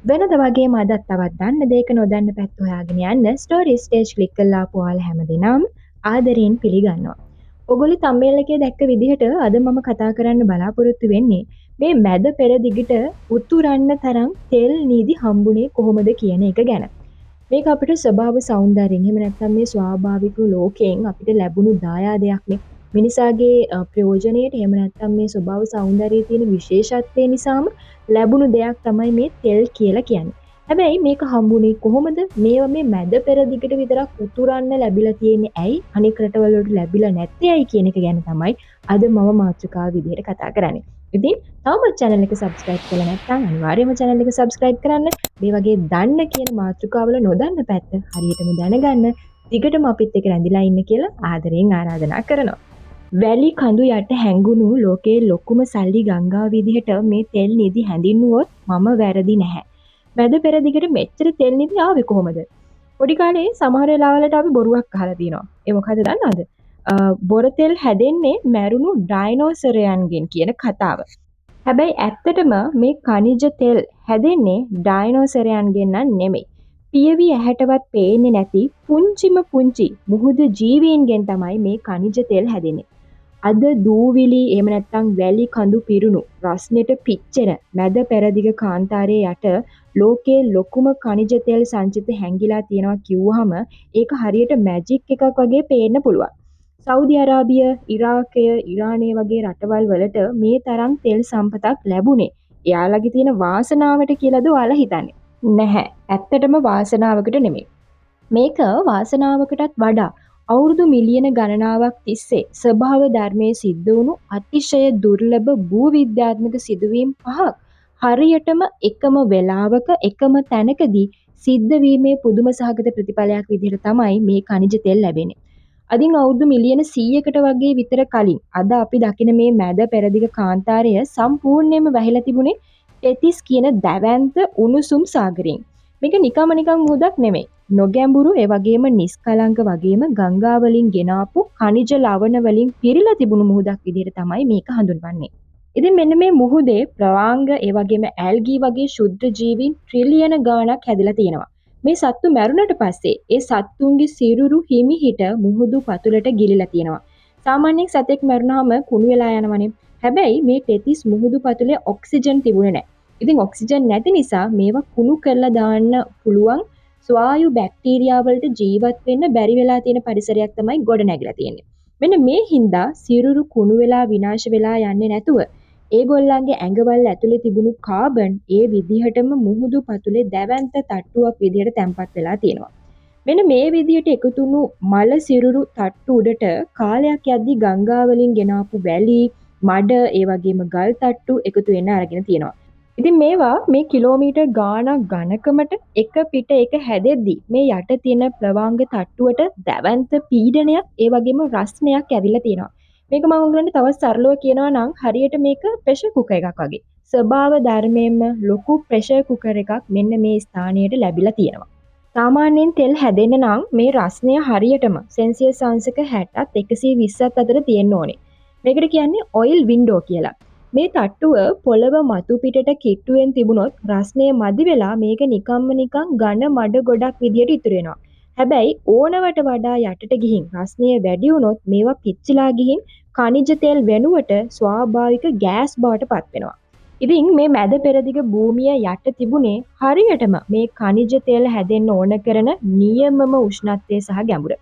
වෙනද වගේම අදත් තවත් දන්න දෙයක නොදන්න පැත්ත හොයාගෙන යන්න ස්ටෝරි ස්ටේජ් ක්ලික් කරලා ආපු ඔයාලා හැමදෙනාම ආදරයෙන් පිළිගන්නවා. ඔගොල්ලෝ තම්බේල් එකේ දැක්ක විදිහට අද මම කතා කරන්න බලාපොරොත්තු වෙන්නේ මේ මැද පෙරදිගට උතුරන්න තරම් තෙල් නීදි හම්බුනේ කොහොමද කියන එක ගැන. මේක අපිට ස්වභාව සෞන්දර්යයෙන් එහෙම නැත්නම් මේ ස්වාභාවික ලෝකයෙන් අපිට ලැබුණු දායාදයක් නේ. මිනිසාගේ ප්‍රයෝජනයට එහෙම නැත්නම් මේ ස්වභාව සෞන්දර්යයේ තියෙන විශේෂත්වය නිසාම ලැබුණු දෙයක් තමයි මේ තෙල් කියලා කියන්නේ. හැබැයි මේක හම්බුනේ කොහොමද? මේවා මේ මැද පෙරදිගට විතරක් උතුරන්න ලැබිලා තියෙන්නේ ඇයි? අනික් රටවල වලට ලැබිලා නැත්තේ ඇයි කියන එක ගැන තමයි අද මම මාතෘකාව විදිහට කතා කරන්නේ. ඉතින් තවමත් channel එක subscribe කරලා නැත්නම් අනිවාර්යයෙන්ම channel එක subscribe කරන්න. මේ වගේ දන්න කියන මාතෘකාවල නොදන්න පැත්ත හරියටම දැනගන්න දිගටම අපිත් එක්ක රැඳිලා ඉන්න කියලා ආදරයෙන් ආරාධනා කරනවා. වැලි කඳු යට හැංගුණු ලෝකයේ ලොකුම සල්ලි ගංගාව විදිහට මේ තෙල් නිදි හැඳින්වුවොත් මම වැරදි නැහැ. මැද පෙරදිගට මෙච්චර තෙල් නිදි ආවේ කොහොමද? පොඩි කාලේ සමහර වෙලාවලට අපි බොරුවක් අහලා තියෙනවා. ඒ මොකද දන්නවද? බොර තෙල් හැදෙන්නේ මැරුණු ඩයිනෝසරයන්ගෙන් කියන කතාව. හැබැයි ඇත්තටම මේ ඛනිජ තෙල් හැදෙන්නේ ඩයිනෝසරයන්ගෙන් නම් නෙමෙයි. පියවි ඇහැටවත් පේන්නේ නැති පුංචිම පුංචි මුහුදු ජීවීන්ගෙන් තමයි මේ ඛනිජ තෙල් හැදෙන්නේ. අද දූවිලි එහෙම නැත්නම් වැලි කඳු පිරුණු රස්නෙට පිච්චෙන මැද පෙරදිග කාන්තාරයේ යට ලෝකයේ ලොකුම ඛනිජ තෙල් සංචිත හැංගිලා තියෙනවා කිව්වහම ඒක හරියට මැජික් එකක් වගේ පේන්න පුළුවන්. සෞදි අරාබිය, ඉරාකය, ඉරානය වගේ රටවල් වලට මේ තරම් තෙල් සම්පතක් ලැබුණේ එයාලගේ තියෙන වාසනාවට කියලාද ඔයාලා හිතන්නේ? නැහැ. ඇත්තටම වාසනාවකට නෙමෙයි. මේක වාසනාවකටත් වඩා අවුරුදු මිලියන ගණනාවක් තිස්සේ ස්වභාව ධර්මයේ සිද්ධ වුණු අතිශය දුර්ලභ භූවිද්‍යාත්මක සිදුවීම් පහක් හරියටම එකම වෙලාවක එකම තැනකදී සිද්ධ වීමේ පුදුම සහගත ප්‍රතිඵලයක් විදිහට තමයි මේ ඛනිජ තෙල් ලැබෙන්නේ. අදින් අවුරුදු මිලියන 100කට වගේ විතර කලින් අද අපි දකින මේ මැද පෙරදිග කාන්තාරය සම්පූර්ණයෙන්ම වැහිලා තිබුණේ ටෙතිස් කියන දැවැන්ත උණුසුම් සාගරයෙන්. මේක නිකම් මුහුදක් නෙමෙයි. නොගැඹුරු ඒ වගේම නිස්කලංක වගේම ගංගා වලින් ගෙනාපු ඛනිජ ලවණ වලින් පිරීලා තිබුණු මුහුදක් විදිහට තමයි මේක හඳුන්වන්නේ. ඉතින් මෙන්න මේ මුහුදේ ප්‍රවාංග ඒ වගේම ඇල්ගී වගේ ශුද්ධ ජීවීන් ට්‍රිලියන ගාණක් හැදිලා තියෙනවා. මේ සත්තු මැරුණට පස්සේ ඒ සත්තුන්ගේ සිරුරු හිමිහිට මුහුදු පතුලට ගිලිලා තියෙනවා. සාමාන්‍යයෙන් සතෙක් මැරුණාම කුණු වෙලා යනවනේ. හැබැයි මේ ටෙතිස් මුහුදු පතුලේ ඔක්සිජන් තිබුණේ නැහැ. ඉතින් ඔක්සිජන් නැති නිසා මේවා කුණු කරලා දාන්න පුළුවන් ස්වායු බැක්ටීරියා වලට ජීවත් වෙන්න බැරි වෙලා තියෙන පරිසරයක් තමයි ගොඩ නැගිලා තියෙන්නේ. මෙන්න මේ හින්දා සිරුරු කුණු වෙලා විනාශ වෙලා යන්නේ නැතුව ඒගොල්ලන්ගේ ඇඟවල් ඇතුලේ තිබුණු කාබන් ඒ විදිහටම මුහුදු පතුලේ දැවැන්ත තට්ටුවක් විදිහට තැම්පත් වෙලා තියෙනවා. මෙන්න මේ විදිහට එකතුණු මල සිරුරු තට්ටු උඩට කාලයක් යද්දි ගංගා වලින් ගෙනාපු වැලි, මඩ, ඒ වගේම ගල් තට්ටු එකතු වෙන්න අරගෙන තියෙනවා. ඉතින් මේවා මේ කිලෝමීටර් ගාණක් ඝනකමට එක පිට එක හැදෙද්දි මේ යට තියෙන ප්‍රවාංග තට්ටුවට දැවැන්ත පීඩනයක් ඒ වගේම රස්නයක් ඇවිල්ලා තියෙනවා. මේක මම ඔයගලන්ට තවත් සරලව කියනවා නම් හරියට මේක ප්‍රෙෂර් කුකර් එකක් වගේ. ස්වභාව ධර්මයෙන්ම ලොකු ප්‍රෙෂර් කුකර් එකක් මෙන්න මේ ස්ථානයට ලැබිලා තියෙනවා. සාමාන්‍යයෙන් තෙල් හැදෙන්න නම් මේ රස්නය හරියටම සෙල්සියස් අංශක 60ත් 120ත් අතර තියෙන්න ඕනේ. මේකට කියන්නේ ඔයිල් වින්ඩෝ කියලා. මේ තට්ටුව පොළව මතු පිටට කිට්ටුවෙන් තිබුණොත් රස්නය මදි වෙලා මේක නිකන් ඝන මඩ ගොඩක් විදියට ඉතුරු වෙනවා. හැබැයි ඕනවට වඩා යටට ගිහින් රස්නය වැඩි වුණොත් මේවා පිච්චිලා ගිහින් ඛනිජ තෙල් වෙනුවට ස්වාභාවික ගෑස් බවට පත් වෙනවා. ඉතින් මේ මැද පෙරදිග භූමිය යට තිබුණේ හරියටම මේ ඛනිජ තෙල් හැදෙන්න ඕන කරන නියමම උෂ්ණත්වය සහ ගැඹුර.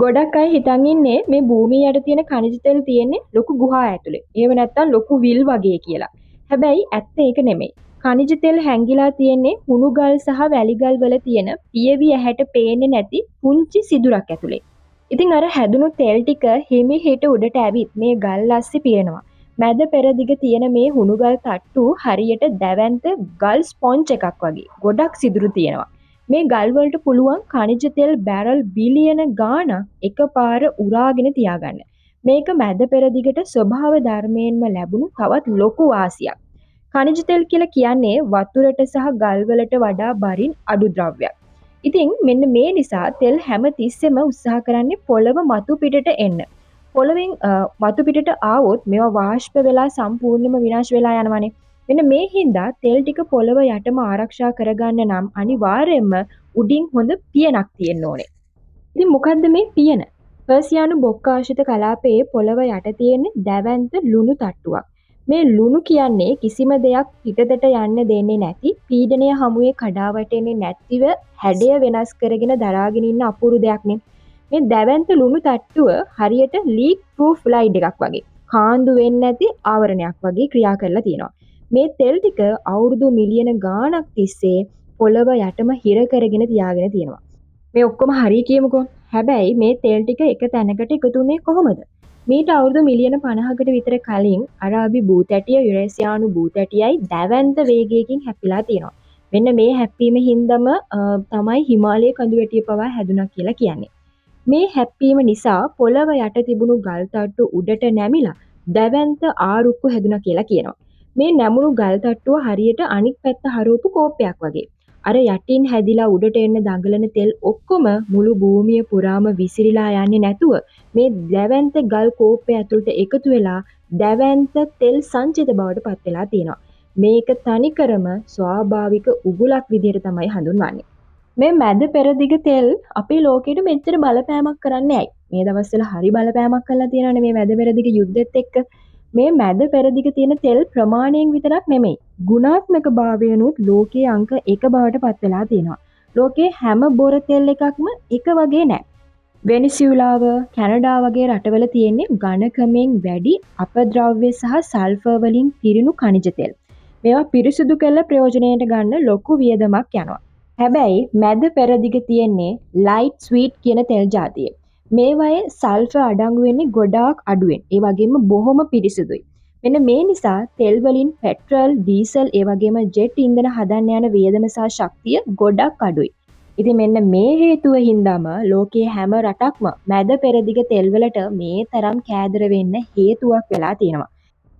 ගොඩක් අය හිතන් ඉන්නේ මේ භූමිය යට තියෙන ඛනිජ තෙල් තියෙන්නේ ලොකු ගුහා ඇතුලේ. එහෙම නැත්නම් ලොකු විල් වගේ කියලා. හැබැයි ඇත්ත ඒක නෙමෙයි. ඛනිජ තෙල් හැංගිලා තියෙන්නේ හුණු ගල් සහ වැලි ගල් වල තියෙන පියවි ඇහැට පේන්නේ නැති පුංචි සිදුරක් ඇතුලේ. ඉතින් අර හැදුණු තෙල් ටික හිමිහිට උඩට ඇවිත් මේ ගල් අස්සේ පිරෙනවා. මැද පෙරදිග තියෙන මේ හුණු ගල් තට්ටු හරියට දැවැන්ත ගල් ස්පොන්ජ් එකක් වගේ. ගොඩක් සිදුරු තියෙනවා. මේ ගල් වලට පුළුවන් ඛනිජ තෙල් බැරල් බිලියන ගාණක් එකපාර උරාගෙන තියාගන්න. මේක මැද පෙරදිගට ස්වභාව ධර්මයෙන්ම ලැබුණු තවත් ලොකු වාසියක්. ඛනිජ තෙල් කියලා කියන්නේ වතුරට සහ ගල් වලට වඩා බරින් අඩු ද්‍රව්‍යයක්. ඉතින් මෙන්න මේ නිසා තෙල් හැම තිස්සෙම උත්සාහ කරන්නේ පොළව මතු පිටට එන්න. පොළවෙන් මතු පිටට ආවොත් මේවා වාෂ්ප වෙලා සම්පූර්ණයෙන්ම විනාශ වෙලා යනවානේ. මෙන්න මේ හින්දා තෙල් ටික පොළව යටම ආරක්ෂා කරගන්න නම් අනිවාර්යයෙන්ම උඩින් හොඳ පියනක් තියෙන්න ඕනේ. ඉතින් මොකද්ද මේ පියන? පර්සියානු බොක්කාශිත කලාපයේ පොළව යට තියෙන දැවැන්ත ලුණු තට්ටුවක්. මේ ලුණු කියන්නේ කිසිම දෙයක් පිටතට යන්න දෙන්නේ නැති, පීඩනය හමුවේ කඩා වැටෙන්නේ නැතිව හැඩය වෙනස් කරගෙන දරාගෙන ඉන්න අපූරු දෙයක්නේ. මේ දැවැන්ත ලුණු තට්ටුව හරියට ලීක් ප්‍රූෆ් ලයිඩ් එකක් වගේ. කාන්දු වෙන්නේ නැති ආවරණයක් වගේ ක්‍රියා කරලා තියෙනවා. මේ තෙල් ටික අවුරුදු මිලියන ගාණක් තිස්සේ පොළව යටම හිර කරගෙන තියාගෙන තියෙනවා. මේ ඔක්කොම හරි කියමුකෝ. හැබැයි මේ තෙල් ටික එක තැනකට එකතු වුණේ කොහොමද? මීට අවුරුදු මිලියන 50කට විතර කලින් අරාබි භූතැටිය යුරේසියානු භූතැටියයි දැවැන්ත වේගයකින් හැපිලා තියෙනවා. මෙන්න මේ හැප්පීම හින්දම තමයි හිමාලයේ කඳුවැටිය පවා හැදුනා කියලා කියන්නේ. මේ හැප්පීම නිසා පොළව යට තිබුණු ගල් තට්ටු උඩට නැමිලා දැවැන්ත ආරුක්කු හැදුනා කියලා කියනවා. මේ නැමුණු ගල් තට්ටුව හරියට අනික් පැත්ත හරවපු කෝප්පයක් වගේ. අර යටින් හැදිලා උඩට එන්න දඟලන තෙල් ඔක්කොම මුළු භූමිය පුරාම විසිරීලා යන්නේ නැතුව මේ දැවැන්ත ගල් කෝප්පය ඇතුළට එකතු වෙලා දැවැන්ත තෙල් සංචිත බවට පත් වෙලා තියෙනවා. මේක තනිකරම ස්වාභාවික උගුලක් විදිහට තමයි හඳුන්වන්නේ. මේ මැද පෙරදිග තෙල් අපේ ලෝකෙට මෙච්චර බලපෑමක් කරන්නේ ඇයි? මේ දවස්වල හරි බලපෑමක් කරලා තියෙනවානේ මේ මැද පෙරදිග යුද්ධෙත් එක්ක. මේ මැද පෙරදිග තියෙන තෙල් ප්‍රමාණයෙන් විතරක් නෙමෙයි. ගුණාත්මක භාවයනුත් ලෝකයේ අංක 1 බවට පත් වෙලා තියෙනවා. ලෝකයේ හැම බොර තෙල් එකක්ම එක වගේ නෑ. වෙනිසියුලාව, කැනඩා වගේ රටවල තියෙන්නේ ඝනකමෙන් වැඩි අපද්‍රව්‍ය සහ සල්ෆර් වලින් පිරුණු khනිජ තෙල්. මේවා පිරිසුදු කරලා ප්‍රයෝජනයට ගන්න ලොකු වියදමක් යනවා. හැබැයි මැද පෙරදිග තියෙන්නේ ලයිට් ස්වීට් කියන තෙල් ජාතිය. මේවායේ සල්ෆර් අඩංගු වෙන්නේ ගොඩාක් අඩුවෙන්. ඒ වගේම බොහොම පිරිසිදුයි. මෙන්න මේ නිසා තෙල් වලින් පෙට්‍රල්, ඩීසල් ඒ වගේම ජෙට් ඉන්ධන හදන්න යන වියදම සහ ශක්තිය ගොඩක් අඩුයි. ඉතින් මෙන්න මේ හේතුව හින්දාම ලෝකයේ හැම රටක්ම මැද පෙරදිග තෙල් වලට මේ තරම් කෑදර වෙන්න හේතුවක් වෙලා තියෙනවා.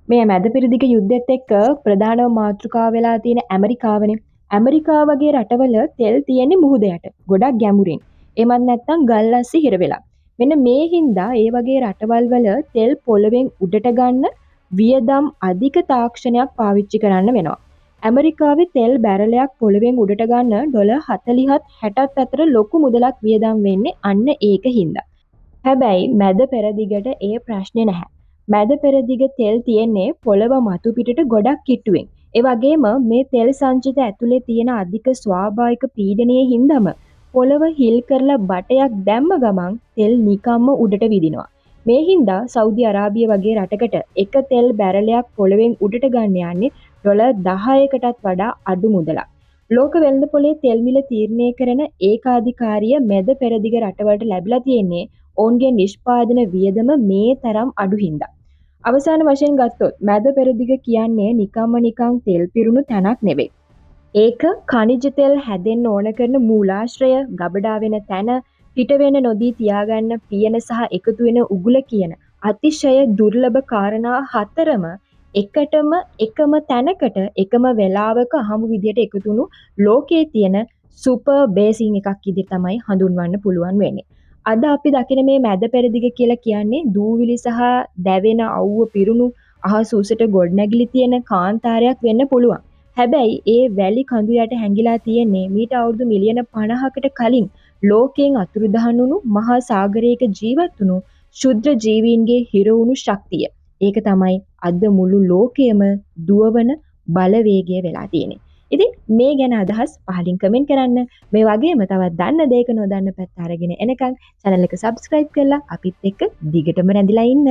මේ මැද පෙරදිග යුද්ධෙත් එක්ක ප්‍රධානම මාතෘකාව වෙලා තියෙන ඇමරිකාවනේ. ඇමරිකාව වගේ රටවල තෙල් තියෙන්නේ මුහුද යට. ගොඩක් ගැඹුරින්. එමත් නැත්නම් ගල් අස්සේ හිර වෙලා. මෙන්න මේ හින්දා ඒ වගේ රටවල් වල තෙල් පොළවෙන් උඩට ගන්න වියදම් අධික තාක්ෂණයක් පාවිච්චි කරන්න වෙනවා. ඇමරිකාවේ තෙල් බැරලයක් පොළවෙන් උඩට ගන්න ඩොලර් 40ත් 60ත් අතර ලොකු මුදලක් වියදම් වෙන්නේ අන්න ඒක හින්දා. හැබැයි මැද පෙරදිගට ඒ ප්‍රශ්නේ නැහැ. මැද පෙරදිග තෙල් තියෙන්නේ පොළව මතු පිටට ගොඩක් කිට්ටුවෙන්. ඒ වගේම මේ තෙල් සංචිත ඇතුලේ තියෙන අධික ස්වාභාවික පීඩනයේ හින්දාම පොළව හිල් කරලා බටයක් දැම්ම ගමන් තෙල් නිකම්ම උඩට විදිනවා. මේ හින්දා සෞදි අරාබිය වගේ රටකට එක තෙල් බැරලයක් පොළවෙන් උඩට ගන්න යන්නේ ඩොලර් 10කටත් වඩා අඩු මුදලක්. ලෝක වෙළඳපොලේ තෙල් මිල තීරණය කරන ඒකාධිකාරිය මැද පෙරදිග රටවලට ලැබිලා තියෙන්නේ ඔවුන්ගේ නිෂ්පාදන වියදම මේ තරම් අඩු හින්දා. අවසාන වශයෙන් ගත්තොත් මැද පෙරදිග කියන්නේ නිකන් තෙල් පිරුණු තැනක් නෙවෙයි. ඒක khනිජ තෙල් හැදෙන්න ඕන කරන මූලාශ්‍රය, ගබඩා වෙන තැන, පිට වෙන්න නොදී තියාගන්න පියන සහ එකතු වෙන උගුල කියන අතිශය දුර්ලභ කාරණා හතරම එකම තැනකට එකම වෙලාවක අහමු විදියට එකතු වුණු ලෝකයේ තියෙන සුපර් බේසින් එකක් විදිහට තමයි හඳුන්වන්න පුළුවන් වෙන්නේ. අද අපි දකින මේ මැද පෙරදිග කියලා කියන්නේ දූවිලි සහ දැවෙන අවුව පිරුණු අහස උසට ගොඩනැගිලි තියෙන කාන්තාරයක් වෙන්න පුළුවන්. හැබැයි ඒ වැලි කඳු යට හැංගිලා තියෙන්නේ මීට අවුරුදු මිලියන 50කට කලින් ලෝකයෙන් අතුරුදහන් වුණු මහා සාගරයක ජීවත් වුණු ශුද්‍ර ජීවීන්ගේ හිර වුණු ශක්තිය. ඒක තමයි අද මුළු ලෝකයම දුවවන බලවේගය වෙලා තියෙන්නේ. ඉතින් මේ ගැන අදහස් පහලින් කමෙන්ට් කරන්න. මේ වගේම තවත් දන්න දෙයක නොදන්න පැත්ත අරගෙන එනකන් channel එක subscribe කරලා අපිත් එක්ක දිගටම රැඳිලා ඉන්න.